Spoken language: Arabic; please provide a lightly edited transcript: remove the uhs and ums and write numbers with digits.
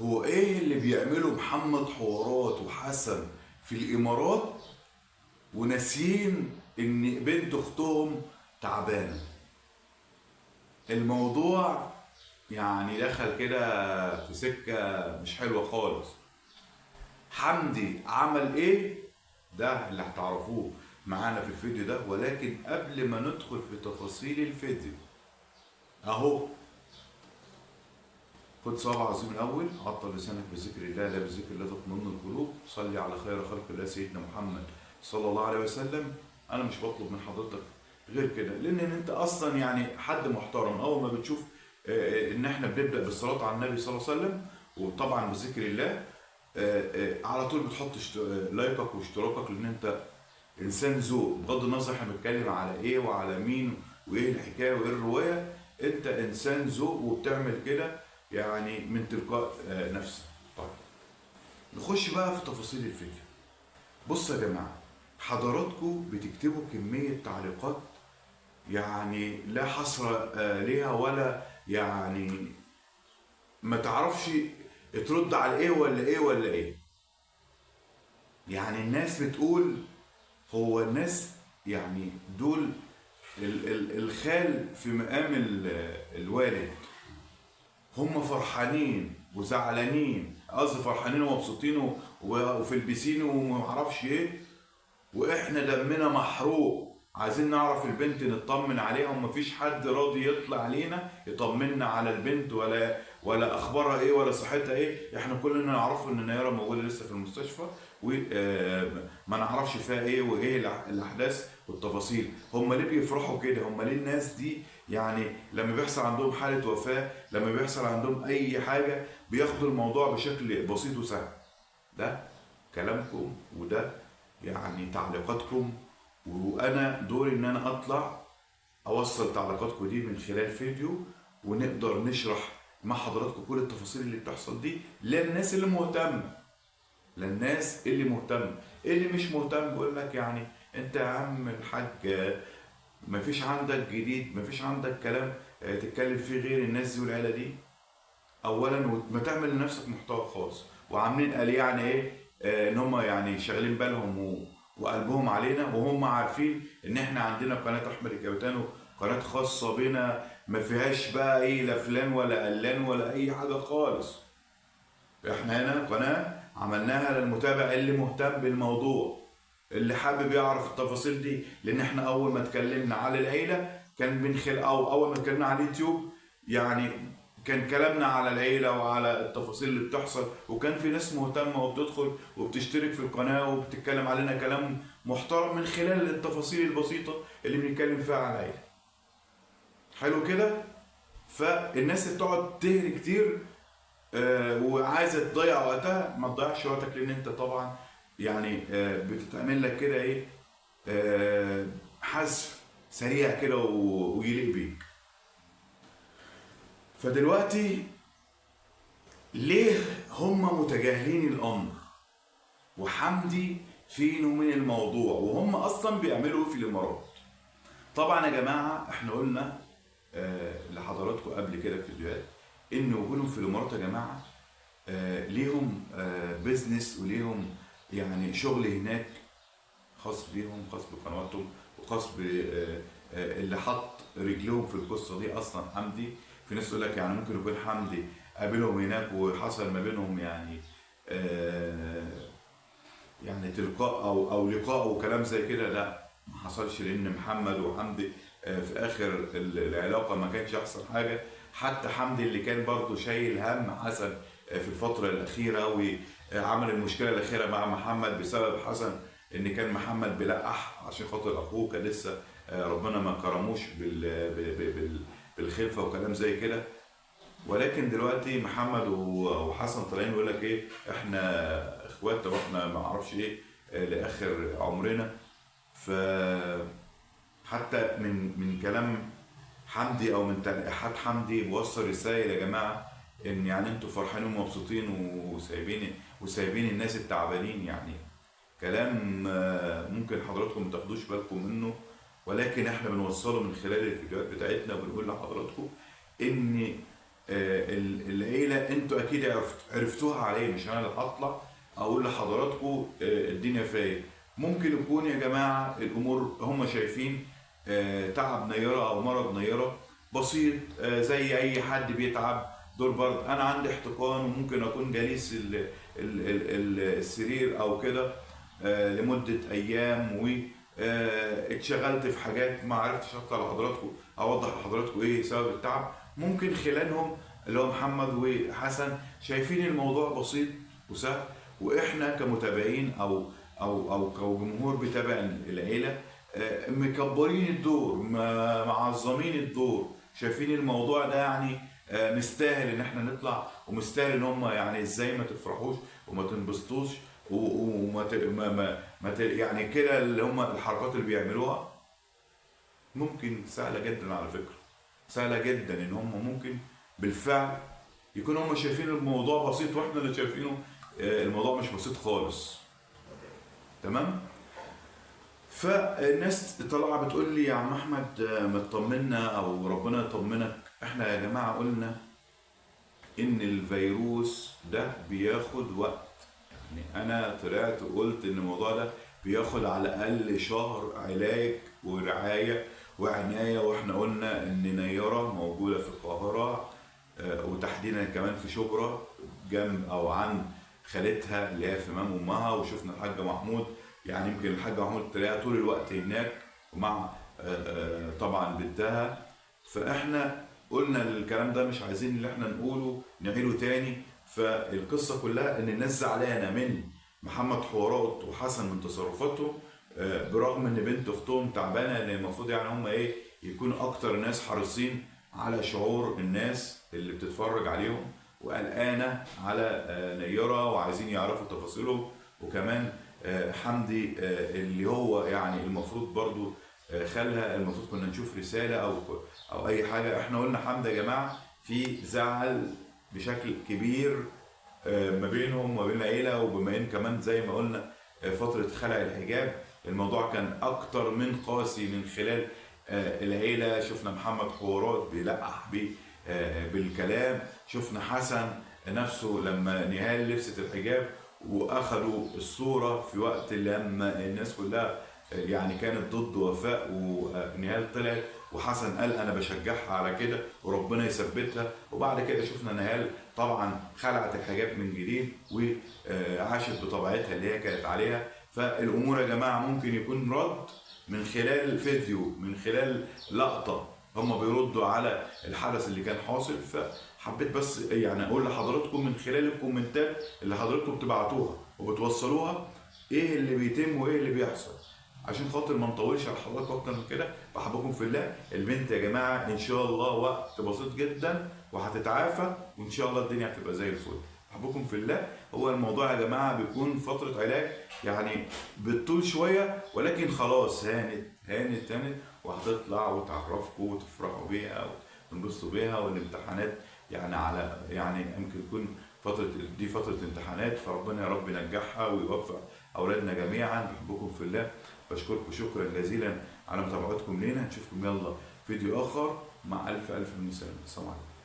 هو ايه اللي بيعمله محمد حوارات وحسن في الامارات وناسيين ان بنت اختهم تعبانه؟ الموضوع يعني دخل كده في سكه مش حلوه خالص. حمدي عمل ايه؟ ده اللي هتعرفوه معانا في الفيديو ده، ولكن قبل ما ندخل في تفاصيل الفيديو اهو، خد صلاه عظيم الاول، عطل لسانك بذكر الله، لا بذكر الله تطمئن القلوب. صلي على خير خلق الله سيدنا محمد صلى الله عليه وسلم. انا مش بطلب من حضرتك غير كده، لان انت اصلا يعني حد محترم. اول ما بتشوف ان احنا بنبدا بالصلاه على النبي صلى الله عليه وسلم وطبعا بذكر الله، على طول بتحط لايكك واشتراكك، لان انت انسان ذوق. بغض النظر احنا بنتكلم على ايه وعلى مين وايه الحكايه وايه الروايه، انت انسان ذوق وبتعمل كده يعني من تلقاء نفسك. طيب نخش بقى في تفاصيل الفيديو. بصوا يا جماعه، حضراتكم بتكتبوا كميه تعليقات يعني لا حصر ليها، ولا يعني ما تعرفش ترد على ايه ولا ايه ولا ايه. يعني الناس بتقول، هو الناس يعني دول الخال في مقام الوالد، هم فرحانين وزعلانين، قصدي فرحانين ومبسوطين وفي البسين ومعرفش ايه، واحنا دمنا محروق عايزين نعرف البنت نطمن عليها، ومفيش حد راضي يطلع علينا يطمنا على البنت ولا اخبارها ايه ولا صحتها ايه. احنا كلنا نعرفه ان نيره موجوده لسه في المستشفى، وما نعرفش فيها ايه وايه الاحداث والتفاصيل. هم ليه بيفرحوا كده؟ هم ليه الناس دي يعني لما بيحصل عندهم حاله وفاه، لما بيحصل عندهم اي حاجه، بياخدوا الموضوع بشكل بسيط وسهل؟ ده كلامكم وده يعني تعليقاتكم، وانا دوري ان انا اطلع اوصل تعليقاتكم دي من خلال فيديو، ونقدر نشرح مع حضراتكم كل التفاصيل اللي بتحصل دي للناس اللي مهتمه. للناس اللي مهتم. اللي مش مهتم بيقول لك يعني انت يا عم الحاج مفيش عندك جديد، مفيش عندك كلام تتكلم فيه غير الناس دي والعيله دي. اولا وما تعمل لنفسك محتوى خاص، وعاملين قال يعني ايه ان هم يعني شاغلين بالهم وقلبهم علينا، وهم عارفين ان احنا عندنا قناه احمد الكابيتانو، قناه خاصه بنا ما فيهاش بقى ايه لا فلان ولا علان ولا اي حاجه خالص. احنا هنا قناه عملناها للمتابع اللي مهتم بالموضوع، اللي حابب يعرف التفاصيل دي. لان احنا اول ما اتكلمنا على العيله كان من خلال، او اول ما اتكلمنا على اليوتيوب يعني كان كلامنا على العيله وعلى التفاصيل اللي بتحصل، وكان في ناس مهتمه وبتدخل وبتشترك في القناه وبتتكلم علينا كلام محترم من خلال التفاصيل البسيطه اللي بنتكلم فيها على العيله. حلو كده. فالناس اللي بتقعد تهري كتير وعايزه تضيع وقتها، ما تضيعش وقتك، لان انت طبعا يعني بتتعمل لك كده ايه حذف سريع كده ويليق بيك. فدلوقتي ليه هم متجاهلين الامر وحمدي فينه من الموضوع وهم اصلا بيعملوا ايه في الامارات؟ طبعا يا جماعه احنا قلنا لحضراتكم قبل كده في فيديوهات ان وجودهم في الامارات يا جماعه ليهم بيزنس وليهم يعني شغل هناك خاص بيهم، خاص بقنواتهم، وخاص ب اللي حط رجلهم في القصه دي اصلا حمدي. في ناس تقول لك يعني ممكن يكون حمدي قابلهم هناك وحصل ما بينهم يعني يعني تلقاء او لقاء وكلام زي كده. لا، ما حصلش، لان محمد وحمدي في اخر العلاقه ما كانش احسن حاجه. حتى حمدي اللي كان برضه شايل هم حسن في الفتره الاخيره، وعمل المشكله الاخيره مع محمد بسبب حسن، ان كان محمد بيلقح عشان خاطر اخوه كان لسه ربنا ما كرموش بالخلفه وكلام زي كده. ولكن دلوقتي محمد وحسن طالعين يقول لك ايه، احنا اخوات واحنا ما اعرفش ايه لاخر عمرنا. ف حتى من كلام حمدي او من تلقيحات حمدي بوصل رسائل يا جماعه ان يعني انتوا فرحانين ومبسوطين وسايبين الناس التعبانين. يعني كلام ممكن حضراتكم ما تاخدوش بالكم منه، ولكن احنا بنوصله من خلال الفيديوهات بتاعتنا، وبنقول لحضراتكم ان العيله انتوا اكيد عرفتوها عليه، مش انا اللي هطلع اقول لحضراتكم الدنيا فيا. ممكن يكون يا جماعه الامور هم شايفين تعب نيره او مرض نيره بسيط، زي اي حد بيتعب دور برد. انا عندي احتقان وممكن اكون جليس السرير او كده لمده ايام، و اتشغلت في حاجات ما عرفتش اشرح لحضراتكم اوضح لحضراتكم ايه سبب التعب. ممكن خلالهم اللي هو محمد وحسن شايفين الموضوع بسيط وسهل، واحنا كمتابعين او كجمهور بيتابع العيله مكبرين الدور، معظمين الدور، شايفين الموضوع ده يعني مستاهل ان احنا نطلع، ومستاهل ان هم يعني ازاي ما تفرحوش وما تنبسطوش وما يعني كده اللي هم الحركات اللي بيعملوها ممكن سهله جدا على فكره، سهله جدا ان هم ممكن بالفعل يكونوا هم شايفين الموضوع بسيط واحنا اللي شايفينه الموضوع مش بسيط خالص. تمام؟ فالناس طالعه بتقول لي يا عم احمد ما تطمنا او ربنا يطمنك. احنا يا جماعه قلنا ان الفيروس ده بياخد وقت، يعني انا طلعت وقلت ان الموضوع ده بياخد على الاقل شهر علاج ورعايه وعنايه، واحنا قلنا ان نيره موجوده في القاهره وتحديدا كمان في شبرا جنب او عن خالتها اللي هي في امام امها، وشفنا الحاج محمود، يعني يمكن الحاج محمود تلاقيها طول الوقت هناك ومع طبعا بنتها. فاحنا قلنا الكلام ده مش عايزين اللي احنا نقوله نعيده تاني. فالقصه كلها ان الناس زعلانه من محمد حوارات وحسن من تصرفاتهم برغم ان بنت اختهم تعبانه، لان المفروض يعني هم ايه يكونوا اكتر ناس حريصين على شعور الناس اللي بتتفرج عليهم وقلقانه على نيره وعايزين يعرفوا تفاصيلهم. وكمان حمدي اللي هو يعني المفروض برضو خالها، المفروض كنا نشوف رساله او اي حاجه. احنا قلنا حمدي يا جماعه في زعل بشكل كبير ما بينهم وما بين العيله، وبما ان كمان زي ما قلنا فتره خلع الحجاب الموضوع كان اكتر من قاسي من خلال العيله. شفنا محمد حوارات بيلقح بيه بالكلام، شفنا حسن نفسه لما نهال لبست الحجاب واخدوا الصوره في وقت لما الناس كلها يعني كانت ضد وفاء، ونهال طلعت وحسن قال انا بشجعها على كده وربنا يثبتها. وبعد كده شفنا نهال طبعا خلعت الحجاب من جديد وعاشت بطبيعتها اللي هي كانت عليها. فالامور يا جماعه ممكن يكون رد من خلال فيديو، من خلال لقطه هم بيردوا على الحدث اللي كان حاصل. فحبيت بس يعني اقول لحضراتكم من خلال الكومنتات اللي حضراتكم بتبعتوها وبتوصلوها ايه اللي بيتم وايه اللي بيحصل، عشان خاطر ما نطولش على حضراتكم اكتر من كده. بحبكم في الله. البنت يا جماعه ان شاء الله وقت بسيط جدا وهتتعافى وان شاء الله الدنيا هتبقى زي الفل. بحبكم في الله. هو الموضوع يا جماعه بيكون فتره علاج يعني بالطول شويه، ولكن خلاص هانت وهتطلع وتعرفكم وتفرحوا بيها وتنبسطوا بيها. والامتحانات يعني على يعني يمكن تكون دي فتره امتحانات، فربنا يا رب ينجحها ويوفق اولادنا جميعا. بحبكم في الله. بشكركم شكرا جزيلا على متابعتكم لينا. نشوفكم يلا فيديو اخر مع الف من سلامه. السلام عليكم.